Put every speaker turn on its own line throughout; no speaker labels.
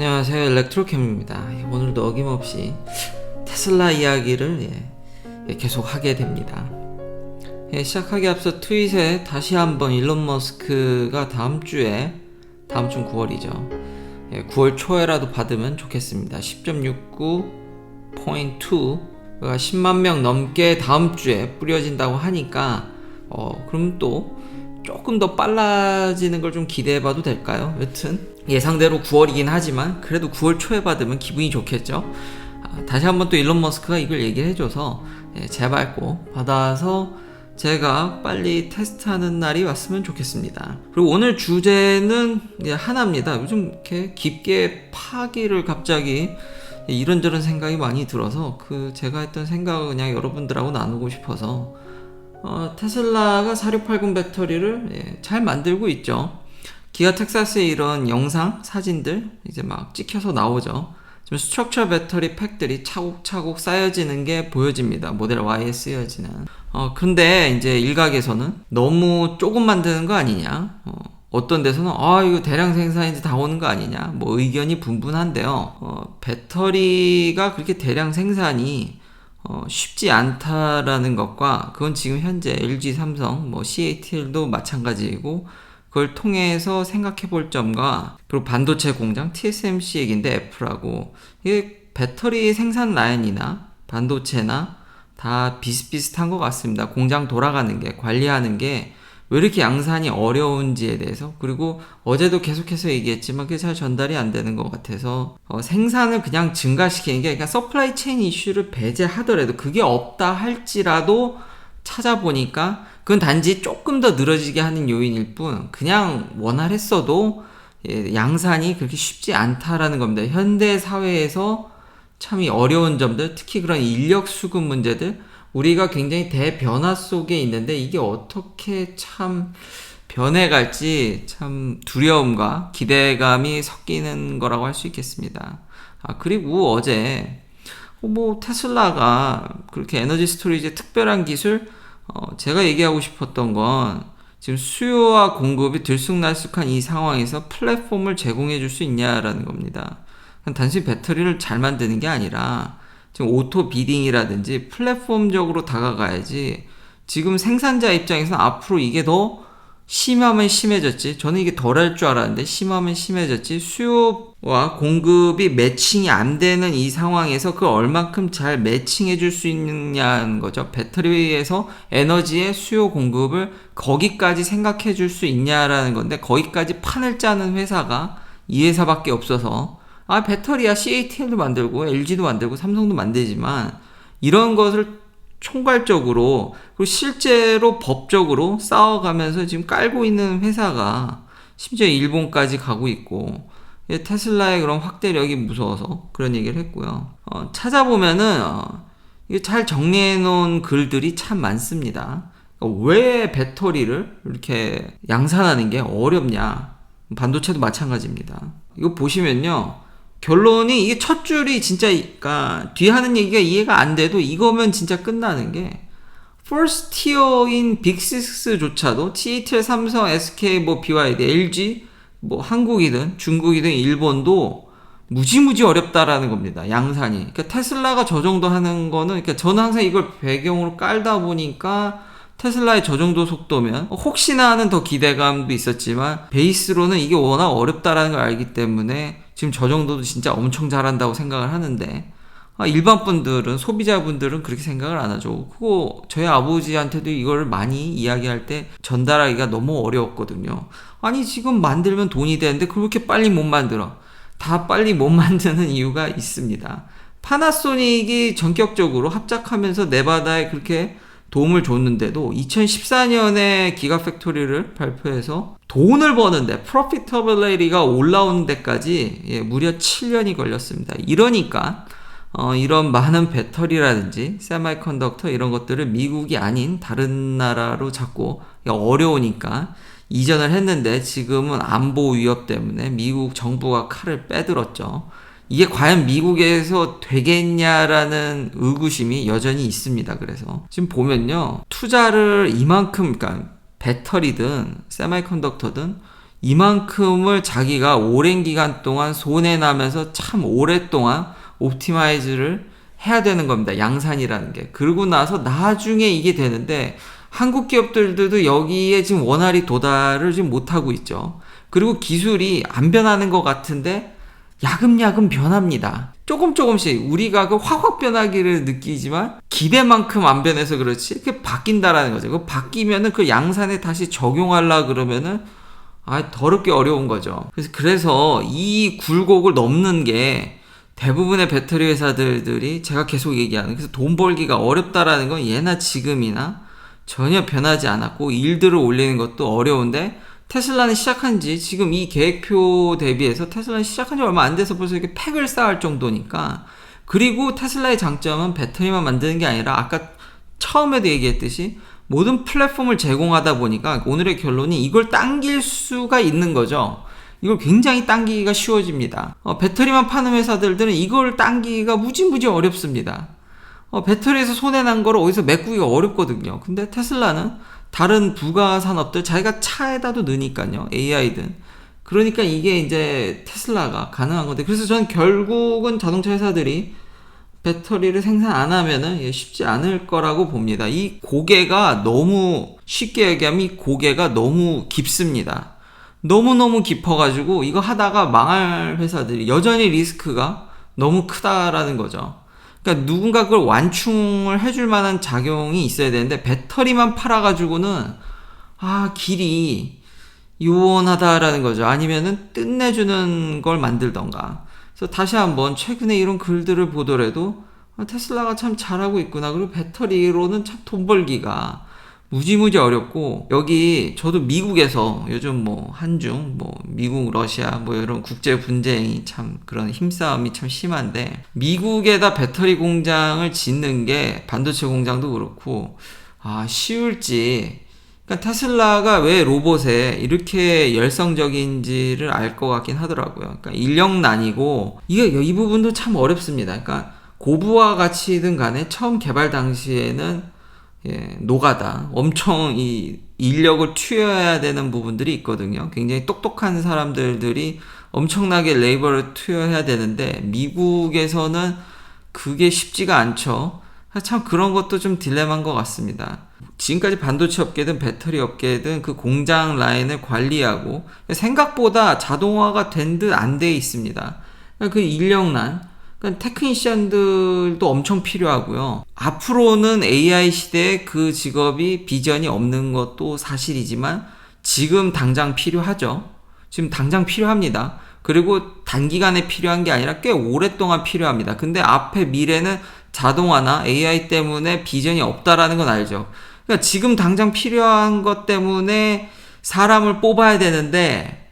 안녕하세요, 일렉트로캠입니다. 오늘도 어김없이 테슬라 이야기를 계속 하게 됩니다. 시작하기 앞서 트윗에 다시 한번 일론 머스크가 다음 주 9월이죠. 9월 초에라도 받으면 좋겠습니다. 10.69.2가 10만 명 넘게 다음 주에 뿌려진다고 하니까 그럼 또 조금 더 빨라지는 걸 좀 기대해봐도 될까요? 여튼 예상대로 9월이긴 하지만 그래도 9월 초에 받으면 기분이 좋겠죠. 다시 한번 또 일론 머스크가 이걸 얘기를 해줘서 제발 꼭 받아서 제가 빨리 테스트하는 날이 왔으면 좋겠습니다. 그리고 오늘 주제는 하나입니다. 요즘 이렇게 깊게 파기를 갑자기 이런저런 생각이 많이 들어서 제가 했던 생각을 그냥 여러분들하고 나누고 싶어서 테슬라가 4680 배터리를 잘 만들고 있죠. 기아 텍사스의 이런 영상, 사진들 이제 막 찍혀서 나오죠. 지금 스트럭처 배터리 팩들이 차곡차곡 쌓여지는 게 보여집니다. 모델 Y에 쓰여지는. 근데 이제 일각에서는 너무 조금 만드는 거 아니냐. 어떤 데서는 이거 대량 생산인지 다 오는 거 아니냐. 뭐 의견이 분분한데요. 배터리가 그렇게 대량 생산이 쉽지 않다라는 것과 그건 지금 현재 LG, 삼성, CATL도 마찬가지이고 그걸 통해서 생각해 볼 점과 그리고 반도체 공장 TSMC 얘기인데 애플하고 이게 배터리 생산 라인이나 반도체나 다 비슷비슷한 것 같습니다. 공장 돌아가는 게 관리하는 게 왜 이렇게 양산이 어려운지에 대해서 그리고 어제도 계속해서 얘기했지만 그게 잘 전달이 안 되는 것 같아서 생산을 그냥 증가시키는 게 그러니까 서플라이 체인 이슈를 배제하더라도 그게 없다 할지라도 찾아보니까 그건 단지 조금 더 늘어지게 하는 요인일 뿐 그냥 원활했어도 양산이 그렇게 쉽지 않다라는 겁니다. 현대 사회에서 참 어려운 점들 특히 그런 인력 수급 문제들 우리가 굉장히 대변화 속에 있는데 이게 어떻게 참 변해갈지 참 두려움과 기대감이 섞이는 거라고 할 수 있겠습니다. 그리고 어제 테슬라가 그렇게 에너지 스토리지 특별한 기술 제가 얘기하고 싶었던 건 지금 수요와 공급이 들쑥날쑥한 이 상황에서 플랫폼을 제공해 줄 수 있냐라는 겁니다. 단순히 배터리를 잘 만드는 게 아니라 지금 오토 비딩이라든지 플랫폼적으로 다가가야지 지금 생산자 입장에서는 앞으로 이게 더 심하면 심해졌지 저는 이게 덜할 줄 알았는데 심하면 심해졌지 수요와 공급이 매칭이 안 되는 이 상황에서 그걸 얼만큼 잘 매칭해 줄 수 있느냐는 거죠. 배터리에서 에너지의 수요 공급을 거기까지 생각해 줄 수 있냐라는 건데 거기까지 판을 짜는 회사가 이 회사밖에 없어서 배터리야 CATL도 만들고 LG도 만들고 삼성도 만들지만 이런 것을 총괄적으로 그리고 실제로 법적으로 싸워가면서 지금 깔고 있는 회사가 심지어 일본까지 가고 있고 테슬라의 그런 확대력이 무서워서 그런 얘기를 했고요. 찾아보면은 이게 잘 정리해 놓은 글들이 참 많습니다. 왜 배터리를 이렇게 양산하는 게 어렵냐. 반도체도 마찬가지입니다. 이거 보시면요. 결론이 이게 첫 줄이 진짜 그러니까 뒤에 하는 얘기가 이해가 안 돼도 이거면 진짜 끝나는 게 first tier인 빅6조차도 TTL, 삼성, SK, BYD, LG, 한국이든 중국이든 일본도 무지무지 어렵다라는 겁니다. 양산이. 그러니까 테슬라가 저 정도 하는 거는 그러니까 저는 항상 이걸 배경으로 깔다 보니까 테슬라의 저 정도 속도면 혹시나 하는 더 기대감도 있었지만 베이스로는 이게 워낙 어렵다라는 걸 알기 때문에 지금 저 정도도 진짜 엄청 잘한다고 생각을 하는데 일반 분들은 소비자분들은 그렇게 생각을 안 하죠. 그거 저희 아버지한테도 이걸 많이 이야기할 때 전달하기가 너무 어려웠거든요. 아니 지금 만들면 돈이 되는데 그렇게 빨리 못 만들어. 다 빨리 못 만드는 이유가 있습니다. 파나소닉이 전격적으로 합작하면서 네바다에 그렇게 도움을 줬는데도 2014년에 기가팩토리를 발표해서 돈을 버는데 프로피터블리티가 올라오는 데까지 무려 7년이 걸렸습니다. 이러니까 이런 많은 배터리라든지 세미컨덕터 이런 것들을 미국이 아닌 다른 나라로 자꾸 어려우니까 이전을 했는데 지금은 안보 위협 때문에 미국 정부가 칼을 빼들었죠. 이게 과연 미국에서 되겠냐라는 의구심이 여전히 있습니다. 그래서 지금 보면요. 투자를 이만큼 그러니까 배터리든 세미컨덕터든 이만큼을 자기가 오랜 기간 동안 손해나면서 참 오랫동안 옵티마이즈를 해야 되는 겁니다. 양산이라는 게. 그러고 나서 나중에 이게 되는데 한국 기업들도 여기에 지금 원활히 도달을 지금 못하고 있죠. 그리고 기술이 안 변하는 것 같은데 야금야금 변합니다. 조금씩 우리가 그 확확 변하기를 느끼지만 기대만큼 안 변해서 그렇지 이렇게 바뀐다라는 거죠. 그 바뀌면은 그 양산에 다시 적용하려 그러면은 더럽게 어려운 거죠. 그래서 이 굴곡을 넘는 게 대부분의 배터리 회사들이 제가 계속 얘기하는, 그래서 돈 벌기가 어렵다라는 건 예나 지금이나 전혀 변하지 않았고 일들을 올리는 것도 어려운데, 테슬라는 시작한 지 지금 이 계획표 대비해서 테슬라는 시작한 지 얼마 안 돼서 벌써 이렇게 팩을 쌓을 정도니까. 그리고 테슬라의 장점은 배터리만 만드는 게 아니라 아까 처음에도 얘기했듯이 모든 플랫폼을 제공하다 보니까 오늘의 결론이 이걸 당길 수가 있는 거죠. 이걸 굉장히 당기기가 쉬워집니다. 배터리만 파는 회사들은 이걸 당기기가 무지무지 어렵습니다. 배터리에서 손해난 거를 어디서 메꾸기가 어렵거든요. 근데 테슬라는 다른 부가 산업들 자기가 차에다도 넣으니까요. AI든. 그러니까 이게 이제 테슬라가 가능한 건데, 그래서 저는 결국은 자동차 회사들이 배터리를 생산 안 하면은 쉽지 않을 거라고 봅니다. 이 고개가 너무, 쉽게 얘기하면 이 고개가 너무 깊습니다. 너무너무 깊어가지고 이거 하다가 망할 회사들이 여전히 리스크가 너무 크다라는 거죠. 그러니까 누군가 그걸 완충을 해줄 만한 작용이 있어야 되는데, 배터리만 팔아가지고는 길이 요원하다라는 거죠. 아니면은 끝내주는 걸 만들던가. 그래서 다시 한번 최근에 이런 글들을 보더라도 테슬라가 참 잘하고 있구나. 그리고 배터리로는 참 돈 벌기가 무지무지 어렵고, 여기 저도 미국에서 요즘 한중 미국 러시아 이런 국제 분쟁이 참, 그런 힘싸움이 참 심한데, 미국에다 배터리 공장을 짓는 게 반도체 공장도 그렇고 쉬울지. 그러니까 테슬라가 왜 로봇에 이렇게 열성적인지를 알 것 같긴 하더라고요. 그러니까 인력난이고, 이 부분도 참 어렵습니다. 그러니까 고부와 가치든 간에 처음 개발 당시에는 노가다, 엄청 이 인력을 투여해야 되는 부분들이 있거든요. 굉장히 똑똑한 사람들이 엄청나게 레이버를 투여해야 되는데, 미국에서는 그게 쉽지가 않죠. 참 그런 것도 좀 딜레마인 것 같습니다. 지금까지 반도체 업계든 배터리 업계든 그 공장 라인을 관리하고 생각보다 자동화가 된 듯 안 돼 있습니다. 그 인력난, 그러니까 테크니션들도 엄청 필요하고요. 앞으로는 AI 시대에 그 직업이 비전이 없는 것도 사실이지만 지금 당장 필요하죠. 지금 당장 필요합니다. 그리고 단기간에 필요한 게 아니라 꽤 오랫동안 필요합니다. 근데 앞에 미래는 자동화나 AI 때문에 비전이 없다라는 건 알죠. 그러니까 지금 당장 필요한 것 때문에 사람을 뽑아야 되는데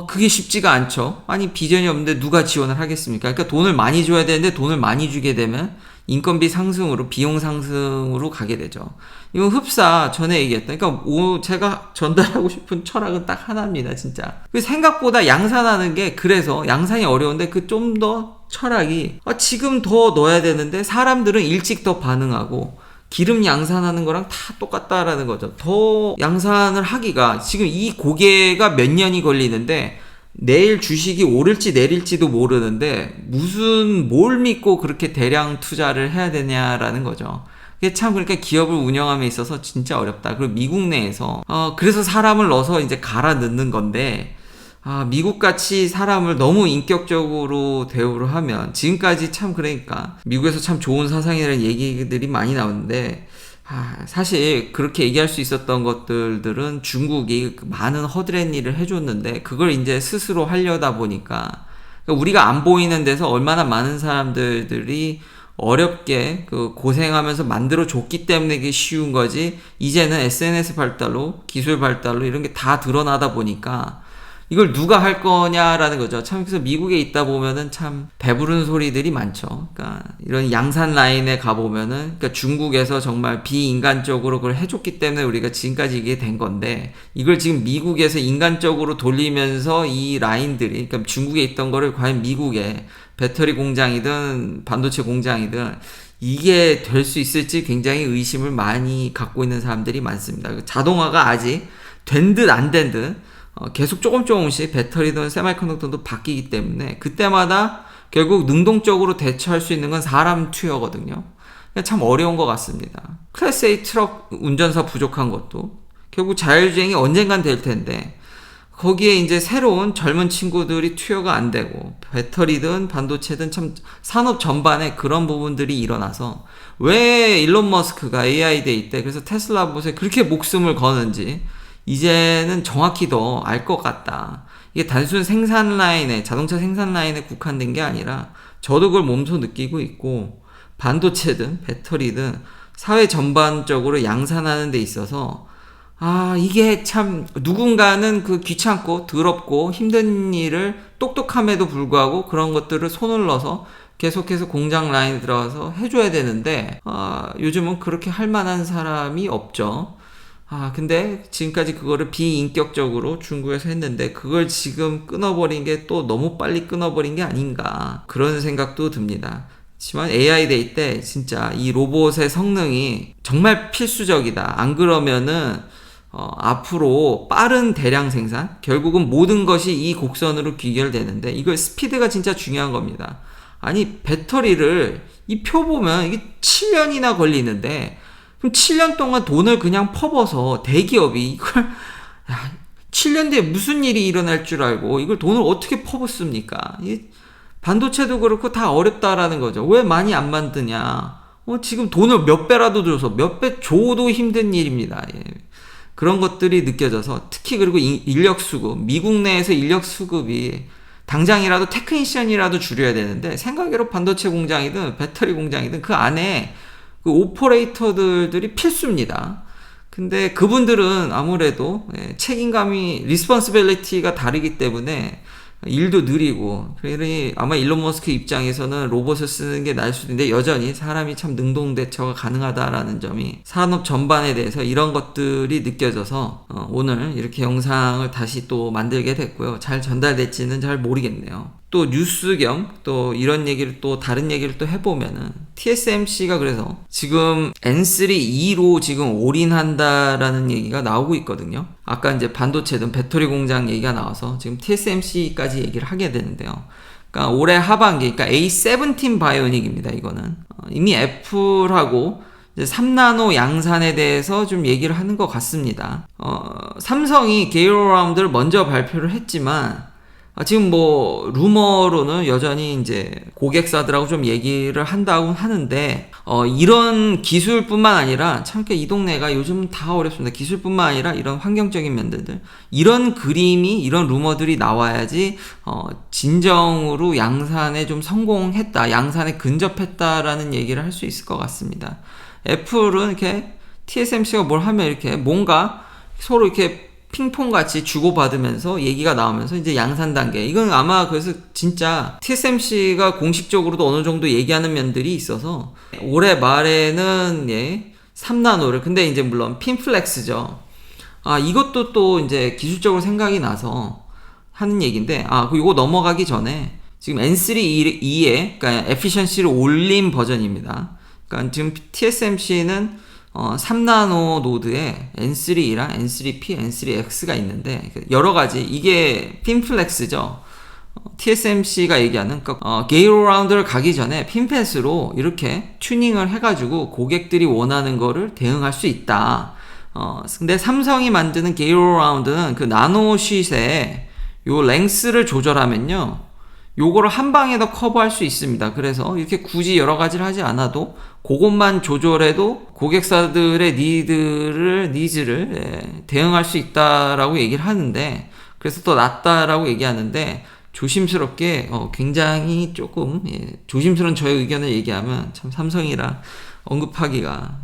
그게 쉽지가 않죠. 아니, 비전이 없는데 누가 지원을 하겠습니까? 그러니까 돈을 많이 줘야 되는데 돈을 많이 주게 되면 인건비 상승으로, 비용 상승으로 가게 되죠. 이건 흡사 전에 얘기했던, 그러니까 제가 전달하고 싶은 철학은 딱 하나입니다, 진짜. 생각보다 양산하는 게, 그래서 양산이 어려운데 그 좀 더 철학이 지금 더 넣어야 되는데 사람들은 일찍 더 반응하고, 기름 양산하는 거랑 다 똑같다라는 거죠. 더 양산을 하기가, 지금 이 고개가 몇 년이 걸리는데 내일 주식이 오를지 내릴지도 모르는데 뭘 믿고 그렇게 대량 투자를 해야 되냐라는 거죠. 그게 참, 그러니까 기업을 운영함에 있어서 진짜 어렵다. 그리고 미국 내에서 그래서 사람을 넣어서 이제 갈아 넣는 건데, 미국같이 사람을 너무 인격적으로 대우를 하면, 지금까지 참, 그러니까 미국에서 참 좋은 사상이라는 얘기들이 많이 나오는데, 사실 그렇게 얘기할 수 있었던 것들은 중국이 많은 허드렛 일을 해줬는데, 그걸 이제 스스로 하려다 보니까, 그러니까 우리가 안 보이는 데서 얼마나 많은 사람들이 어렵게 고생하면서 만들어 줬기 때문에 그게 쉬운 거지, 이제는 SNS 발달로, 기술 발달로 이런 게 다 드러나다 보니까 이걸 누가 할 거냐라는 거죠. 참, 그래서 미국에 있다 보면은 참 배부른 소리들이 많죠. 그러니까 이런 양산 라인에 가보면은, 그러니까 중국에서 정말 비인간적으로 그걸 해줬기 때문에 우리가 지금까지 이게 된 건데, 이걸 지금 미국에서 인간적으로 돌리면서 이 라인들이, 그러니까 중국에 있던 거를 과연 미국에 배터리 공장이든 반도체 공장이든 이게 될 수 있을지 굉장히 의심을 많이 갖고 있는 사람들이 많습니다. 자동화가 아직 된 듯 안 된 듯, 계속 조금씩 배터리든 세미컨덕터도 바뀌기 때문에 그때마다 결국 능동적으로 대처할 수 있는 건 사람 투여거든요. 참 어려운 것 같습니다. 클래스 A 트럭 운전사 부족한 것도 결국 자율주행이 언젠간 될 텐데 거기에 이제 새로운 젊은 친구들이 투여가 안 되고 배터리든 반도체든 참 산업 전반에 그런 부분들이 일어나서 왜 일론 머스크가 AI 데이 때 그래서 테슬라 봇에 그렇게 목숨을 거는지 이제는 정확히 더 알 것 같다. 이게 단순 생산 라인에 자동차 생산 라인에 국한된 게 아니라 저도 그걸 몸소 느끼고 있고 반도체든 배터리든 사회 전반적으로 양산하는 데 있어서 이게 참 누군가는 그 귀찮고 더럽고 힘든 일을 똑똑함에도 불구하고 그런 것들을 손을 넣어서 계속해서 공장 라인에 들어가서 해줘야 되는데 요즘은 그렇게 할 만한 사람이 없죠. 근데 지금까지 그거를 비인격적으로 중국에서 했는데 그걸 지금 끊어버린 게 또 너무 빨리 끊어버린 게 아닌가 그런 생각도 듭니다. 하지만 AI 데이 때 진짜 이 로봇의 성능이 정말 필수적이다. 안 그러면은 앞으로 빠른 대량 생산 결국은 모든 것이 이 곡선으로 귀결되는데 이걸 스피드가 진짜 중요한 겁니다. 아니 배터리를 이 표 보면 이게 7년이나 걸리는데 그럼 7년 동안 돈을 그냥 퍼버서 대기업이 이걸 7년 뒤에 무슨 일이 일어날 줄 알고 이걸 돈을 어떻게 퍼붓습니까? 반도체도 그렇고 다 어렵다라는 거죠. 왜 많이 안 만드냐? 지금 돈을 몇 배라도 줘서 몇 배 줘도 힘든 일입니다. 그런 것들이 느껴져서 특히 그리고 인력 수급, 미국 내에서 인력 수급이 당장이라도 테크니션이라도 줄여야 되는데 생각외로 반도체 공장이든 배터리 공장이든 그 안에 그 오퍼레이터들이 필수입니다. 근데 그분들은 아무래도 책임감이 리스폰시빌리티가 다르기 때문에 일도 느리고 그러니 아마 일론 머스크 입장에서는 로봇을 쓰는 게 나을 수도 있는데 여전히 사람이 참 능동 대처가 가능하다라는 점이 산업 전반에 대해서 이런 것들이 느껴져서 오늘 이렇게 영상을 다시 또 만들게 됐고요. 잘 전달될지는 잘 모르겠네요. 또 뉴스 겸 또 이런 얘기를 또 다른 얘기를 또 해보면은 TSMC가 그래서 지금 N3E로 지금 올인한다라는 얘기가 나오고 있거든요. 아까 이제 반도체든 배터리 공장 얘기가 나와서 지금 TSMC까지 얘기를 하게 되는데요. 그러니까 올해 하반기, 그러니까 A17 바이오닉입니다. 이거는 이미 애플하고 3나노 양산에 대해서 좀 얘기를 하는 것 같습니다. 삼성이 게이트라운드를 먼저 발표를 했지만 지금 뭐 루머로는 여전히 이제 고객사들하고 좀 얘기를 한다고 하는데 이런 기술뿐만 아니라 참 이 동네가 요즘 다 어렵습니다. 기술뿐만 아니라 이런 환경적인 면들 이런 그림이 이런 루머들이 나와야지 진정으로 양산에 좀 성공했다, 양산에 근접했다라는 얘기를 할 수 있을 것 같습니다. 애플은 이렇게 TSMC가 뭘 하면 이렇게 뭔가 서로 이렇게 핑퐁 같이 주고받으면서 얘기가 나오면서 이제 양산 단계. 이건 아마 그래서 진짜 TSMC가 공식적으로도 어느 정도 얘기하는 면들이 있어서 올해 말에는 3나노를 근데 이제 물론 핀플렉스죠. 이것도 또 이제 기술적으로 생각이 나서 하는 얘기인데 이거 넘어가기 전에 지금 N3E에 그러니까 에피션시를 올린 버전입니다. 그러니까 지금 TSMC는 3나노 노드에 N3랑 N3P, N3X가 있는데 여러 가지 이게 핀플렉스죠. TSMC가 얘기하는 게이트라운드를 가기 전에 핀팻으로 이렇게 튜닝을 해가지고 고객들이 원하는 거를 대응할 수 있다. 근데 삼성이 만드는 게이트라운드는 그 나노쉿에 요 랭스를 조절하면요. 요거를 한 방에 더 커버할 수 있습니다. 그래서 이렇게 굳이 여러 가지를 하지 않아도 그것만 조절해도 고객사들의 니즈를 대응할 수 있다라고 얘기를 하는데 그래서 더 낫다라고 얘기하는데 조심스럽게 굉장히 조금 조심스러운 저의 의견을 얘기하면 참 삼성이라 언급하기가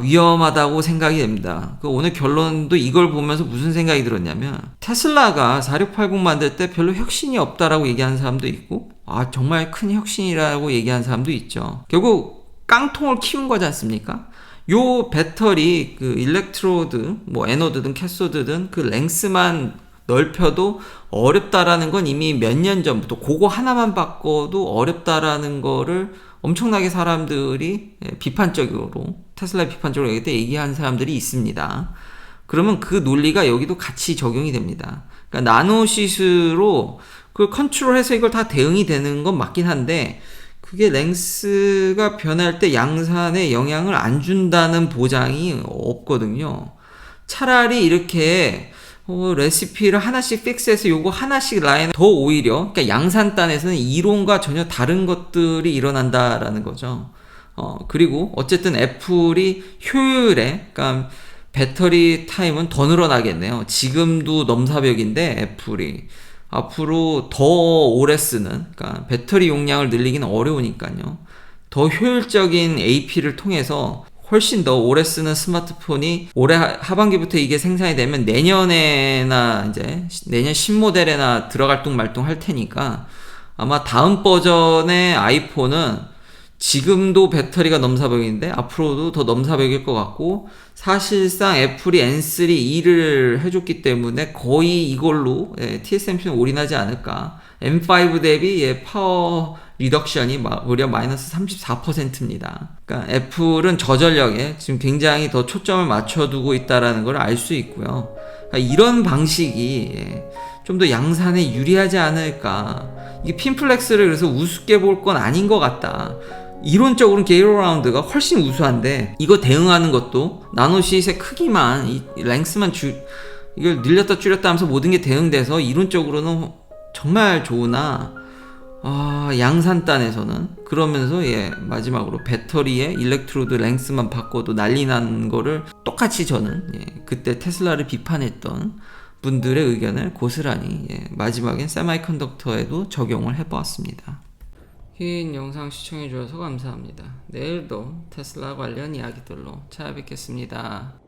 위험하다고 생각이 됩니다. 오늘 결론도 이걸 보면서 무슨 생각이 들었냐면 테슬라가 4680 만들 때 별로 혁신이 없다라고 얘기하는 사람도 있고 정말 큰 혁신이라고 얘기하는 사람도 있죠. 결국 깡통을 키운 거지 않습니까? 요 배터리 그 일렉트로드 뭐 에노드든 캐소드든 그 랭스만 넓혀도 어렵다라는 건 이미 몇 년 전부터 그거 하나만 바꿔도 어렵다라는 거를 엄청나게 사람들이 비판적으로 테슬라 비판적으로 얘기할 때 얘기하는 사람들이 있습니다. 그러면 그 논리가 여기도 같이 적용이 됩니다. 그러니까 나노시스로 그걸 컨트롤해서 이걸 다 대응이 되는 건 맞긴 한데 그게 랭스가 변할 때 양산에 영향을 안 준다는 보장이 없거든요. 차라리 이렇게 레시피를 하나씩 픽스해서 요거 하나씩 라인 더 오히려 그러니까 양산단에서는 이론과 전혀 다른 것들이 일어난다라는 거죠. 그리고 어쨌든 애플이 효율에 그러니까 배터리 타임은 더 늘어나겠네요. 지금도 넘사벽인데 애플이 앞으로 더 오래 쓰는 그러니까 배터리 용량을 늘리기는 어려우니까요. 더 효율적인 AP를 통해서 훨씬 더 오래 쓰는 스마트폰이 올해 하반기부터 이게 생산이 되면 내년에나 이제 내년 신모델에나 들어갈둥 말둥 할 테니까 아마 다음 버전의 아이폰은 지금도 배터리가 넘사벽인데 앞으로도 더 넘사벽일 것 같고 사실상 애플이 N3E를 해줬기 때문에 거의 이걸로 TSMC는 올인하지 않을까. M5 대비 파워 리덕션이 무려 마이너스 34%입니다. 그러니까 애플은 저전력에 지금 굉장히 더 초점을 맞춰두고 있다는 걸 알 수 있고요. 그러니까 이런 방식이 좀 더 양산에 유리하지 않을까. 이게 핀플렉스를 그래서 우습게 볼 건 아닌 것 같다. 이론적으로는 게이로라운드가 훨씬 우수한데 이거 대응하는 것도 나노시스의 크기만 이 랭스만 이걸 늘렸다 줄였다 하면서 모든 게 대응돼서 이론적으로는 정말 좋으나 양산단에서는 그러면서 마지막으로 배터리의 일렉트로드 랭스만 바꿔도 난리 난 거를 똑같이 저는 그때 테슬라를 비판했던 분들의 의견을 고스란히 마지막엔 세미컨덕터에도 적용을 해보았습니다. 긴 영상 시청해주셔서 감사합니다. 내일도 테슬라 관련 이야기들로 찾아뵙겠습니다.